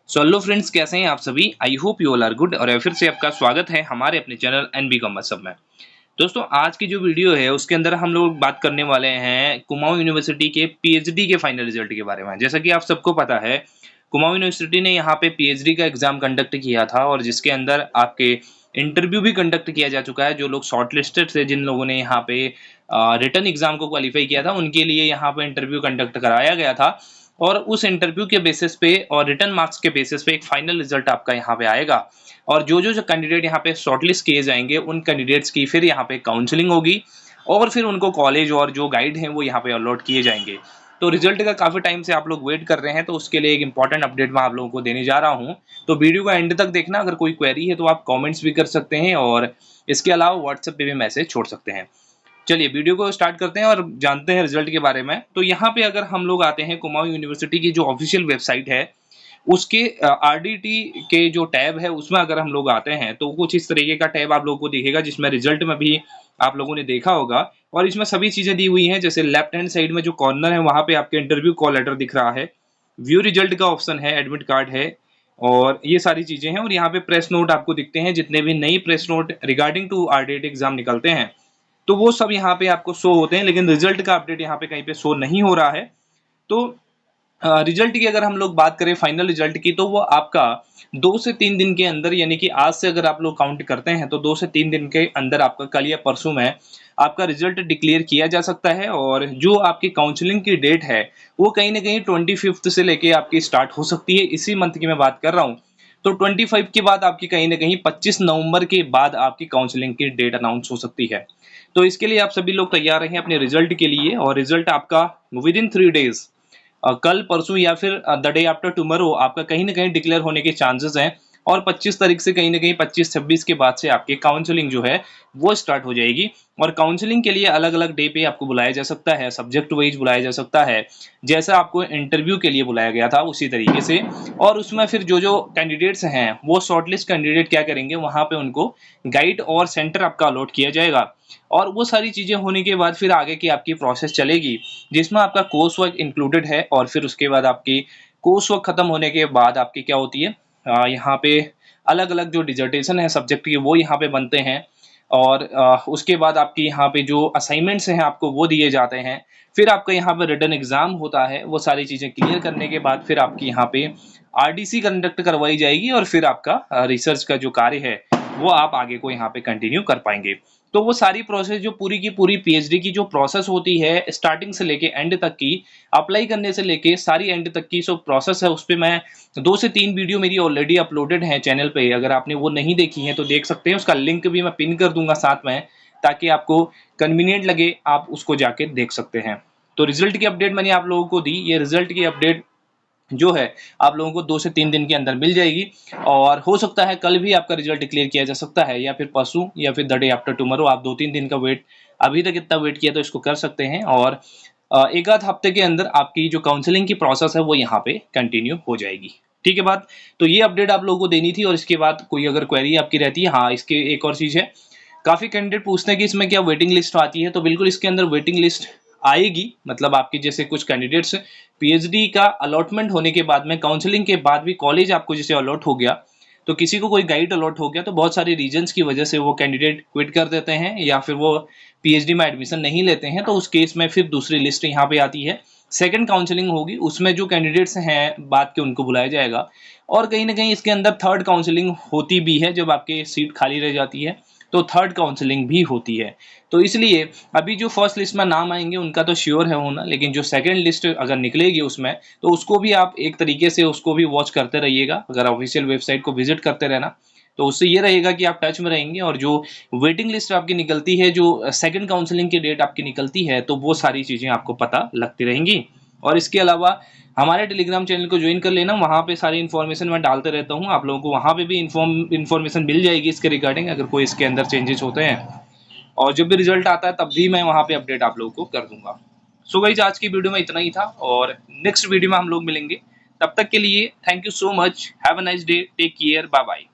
So hello friends, कैसे हैं आप सभी। I hope you all are good. और फिर से आपका स्वागत है हमारे अपने चैनल एनबी कॉमर्स सब में। दोस्तों, आज की जो वीडियो है उसके अंदर हम लोग बात करने वाले हैं कुमाऊं यूनिवर्सिटी के पीएचडी के फाइनल रिजल्ट के बारे में। जैसा कि आप सबको पता है, कुमाऊं यूनिवर्सिटी ने यहाँ पे पीएचडी का एग्जाम कंडक्ट किया था और जिसके अंदर आपके इंटरव्यू भी कंडक्ट किया जा चुका है। जो लोग शॉर्ट लिस्टेड थे, जिन लोगों ने यहाँ पे रिटर्न एग्जाम को क्वालिफाई किया था, उनके लिए यहाँ पे इंटरव्यू कंडक्ट कराया गया था। और उस इंटरव्यू के बेसिस पे और रिटर्न मार्क्स के बेसिस पे एक फाइनल रिजल्ट आपका यहाँ पे आएगा। और जो कैंडिडेट यहाँ पे शॉर्टलिस्ट किए जाएंगे, उन कैंडिडेट्स की फिर यहाँ पे काउंसलिंग होगी और फिर उनको कॉलेज और जो गाइड हैं वो यहाँ पे अलॉट किए जाएंगे। तो रिजल्ट का काफी टाइम से आप लोग वेट कर रहे हैं, तो उसके लिए एक इंपॉर्टेंट अपडेट मैं आप लोगों को देने जा रहा हूँ। तो वीडियो का एंड तक देखना। अगर कोई क्वेरी है तो आप कॉमेंट्स भी कर सकते हैं और इसके अलावा व्हाट्सएप पे भी मैसेज छोड़ सकते हैं। चलिए वीडियो को स्टार्ट करते हैं और जानते हैं रिजल्ट के बारे में। तो यहाँ पे अगर हम लोग आते हैं कुमाऊं यूनिवर्सिटी की जो ऑफिशियल वेबसाइट है, उसके आरडीटी के जो टैब है उसमें अगर हम लोग आते हैं तो कुछ इस तरीके का टैब आप लोगों को दिखेगा, जिसमें रिजल्ट में भी आप लोगों ने देखा होगा। और इसमें सभी चीजें दी हुई हैं। जैसे लेफ्ट हैंड साइड में जो कॉर्नर है वहां पे आपके इंटरव्यू कॉल लेटर दिख रहा है, व्यू रिजल्ट का ऑप्शन है, एडमिट कार्ड है और ये सारी चीजें हैं। और यहाँ पे प्रेस नोट आपको दिखते हैं, जितने भी नई press note regarding to RDT exam निकलते हैं तो वो सब यहाँ पे आपको शो होते हैं। लेकिन रिजल्ट का अपडेट यहाँ पे कहीं पे शो नहीं हो रहा है। तो रिजल्ट की अगर हम लोग बात करें फाइनल रिजल्ट की, तो वो आपका 2 से 3 दिन के अंदर, यानी कि आज से अगर आप लोग काउंट करते हैं तो 2 से 3 दिन के अंदर आपका कल या परसों में आपका रिजल्ट डिक्लेयर किया जा सकता है। और जो आपकी काउंसलिंग की डेट है वो कहीं ना कहीं 25 से लेके आपकी स्टार्ट हो सकती है। इसी मंथ की मैं बात कर रहा हूँ। तो 25 के बाद आपकी कहीं ना कहीं 25 नवंबर के बाद आपकी काउंसलिंग की डेट अनाउंस हो सकती है। तो इसके लिए आप सभी लोग तैयार रहें अपने रिजल्ट के लिए। और रिजल्ट आपका विद इन 3 डेज, कल परसों या फिर द डे आफ्टर टुमारो आपका कहीं ना कहीं डिक्लेयर होने के चांसेस हैं। और 25 तारीख से कहीं ना कहीं 25-26 के बाद से आपकी काउंसलिंग जो है वो स्टार्ट हो जाएगी। और काउंसलिंग के लिए अलग अलग डे पे आपको बुलाया जा सकता है, सब्जेक्ट वाइज बुलाया जा सकता है, जैसा आपको इंटरव्यू के लिए बुलाया गया था उसी तरीके से। और उसमें फिर जो जो कैंडिडेट्स हैं वो शॉर्टलिस्ट कैंडिडेट क्या करेंगे, वहां पे उनको गाइड और सेंटर आपका अलॉट किया जाएगा। और वो सारी चीजें होने के बाद फिर आगे की आपकी प्रोसेस चलेगी, जिसमें आपका कोर्स वर्क इंक्लूडेड है। और फिर उसके बाद आपकी कोर्स वर्क खत्म होने के बाद आपकी क्या होती है, यहाँ पे अलग अलग जो डिजर्टेशन है सब्जेक्ट की वो यहाँ पे बनते हैं। और उसके बाद आपकी यहाँ पे जो असाइनमेंट्स हैं आपको वो दिए जाते हैं। फिर आपका यहाँ पे रिटन एग्जाम होता है। वो सारी चीजें क्लियर करने के बाद फिर आपकी यहाँ पे आरडीसी कंडक्ट करवाई जाएगी और फिर आपका रिसर्च का जो कार्य है वो आप आगे को यहाँ पे कंटिन्यू कर पाएंगे। तो वो सारी प्रोसेस जो पूरी की पूरी पीएचडी की जो प्रोसेस होती है, स्टार्टिंग से लेके एंड तक की, अप्लाई करने से लेके सारी एंड तक की जो प्रोसेस है, उस पे मैं 2 से 3 वीडियो मेरी ऑलरेडी अपलोडेड है चैनल पे। अगर आपने वो नहीं देखी है तो देख सकते हैं। उसका लिंक भी मैं पिन कर दूंगा साथ में, ताकि आपको कन्वीनियंट लगे, आप उसको जाके देख सकते हैं। तो रिजल्ट की अपडेट मैंने आप लोगों को दी। ये रिजल्ट की अपडेट जो है आप लोगों को 2 से 3 दिन के अंदर मिल जाएगी। और हो सकता है कल भी आपका रिजल्ट डिक्लेयर किया जा सकता है, या फिर परसों या फिर द डे आफ्टर टुमारो। आप 2-3 दिन का वेट, अभी तक इतना वेट किया तो इसको कर सकते हैं। और एक आध हफ्ते के अंदर आपकी जो काउंसलिंग की प्रोसेस है वो यहाँ पे कंटिन्यू हो जाएगी। ठीक है बात। तो ये अपडेट आप लोगों को देनी थी। और इसके बाद कोई अगर क्वेरी आपकी रहती है, हाँ इसके एक और चीज़ है, काफ़ी कैंडिडेट पूछते हैं कि इसमें क्या वेटिंग लिस्ट आती है। तो बिल्कुल इसके अंदर वेटिंग लिस्ट आएगी। मतलब आपके जैसे कुछ कैंडिडेट्स पीएचडी का अलॉटमेंट होने के बाद में, काउंसलिंग के बाद भी कॉलेज आपको जैसे अलॉट हो गया, तो किसी को कोई गाइड अलॉट हो गया तो बहुत सारे रीजंस की वजह से वो कैंडिडेट क्विट कर देते हैं या फिर वो पीएचडी में एडमिशन नहीं लेते हैं। तो उस केस में फिर दूसरी लिस्ट यहाँ पे आती है, सेकंड काउंसलिंग होगी, उसमें जो कैंडिडेट्स हैं बाद के उनको बुलाया जाएगा। और कहीं ना कहीं इसके अंदर थर्ड काउंसलिंग होती भी है, जब आपके सीट खाली रह जाती है तो थर्ड काउंसलिंग भी होती है। तो इसलिए अभी जो फर्स्ट लिस्ट में नाम आएंगे उनका तो श्योर है होना, लेकिन जो सेकंड लिस्ट अगर निकलेगी उसमें, तो उसको भी आप एक तरीके से उसको भी वॉच करते रहिएगा। अगर ऑफिशियल वेबसाइट को विजिट करते रहना, तो उससे ये रहेगा कि आप टच में रहेंगे। और जो वेटिंग लिस्ट आपकी निकलती है, जो सेकंड काउंसलिंग की डेट आपकी निकलती है, तो वो सारी चीज़ें आपको पता लगती रहेंगी। और इसके अलावा हमारे टेलीग्राम चैनल को ज्वाइन कर लेना, वहाँ पे सारी इन्फॉर्मेशन मैं डालते रहता हूँ। आप लोगों को वहाँ पे भी इन्फॉर्मेशन मिल जाएगी इसके रिगार्डिंग, अगर कोई इसके अंदर चेंजेस होते हैं। और जब भी रिजल्ट आता है तब भी मैं वहाँ पे अपडेट आप लोगों को कर दूंगा। सो गाइस, आज की वीडियो में इतना ही था और नेक्स्ट वीडियो में हम लोग मिलेंगे। तब तक के लिए thank you so much. Have a nice day, take care, bye bye.